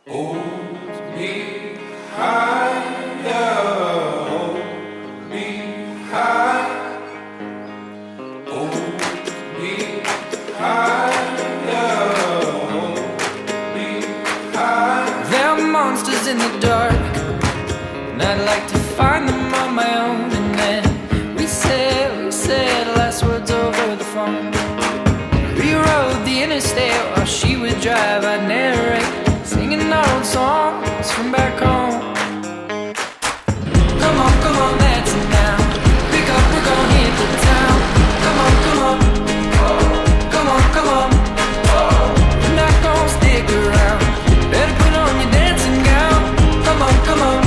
Hold me higher, hold me high, hold me higher, hold me high. There are monsters in the dark, and I'd like to find them on my own. And then we said last words over the phone. We rode the interstate while she would drive. I'd narrate, singing our old songs from back home. Come on, that's it now. Pick up, we're gonna hit the town. Come on, come on. We're not gonna stick around. Better put on your dancing gown. Come on.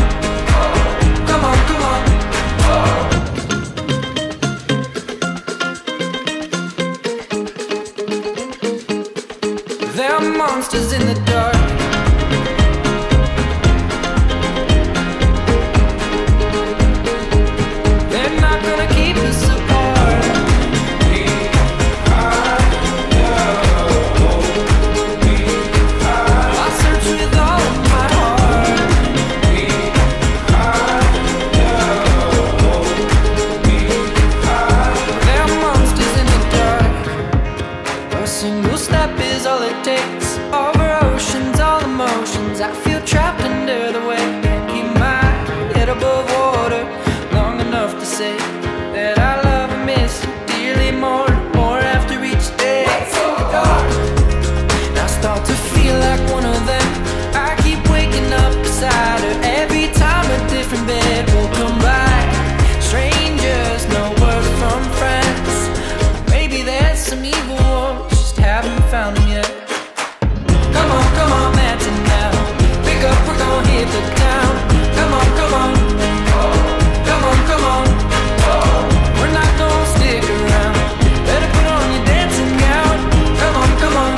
There are monsters in the dark. They're not gonna keep us apart. I search with all of my heart. There are monsters in the dark. A single step is all it takes. Over oceans, all emotions. I feel trapped under the weight. Can't keep my head above water long enough to say that I love and miss you dearly more after each day. I start to feel like one of them. I keep waking up beside her. Every time a different bed will come by. Strangers, no word from friends. Maybe there's some evil ones, just haven't found them yet. Come on, that's it now. Pick up, we're gonna hit the town. Come on. We're not gonna stick around. Better put on your dancing gown. Come on.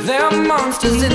There are monsters in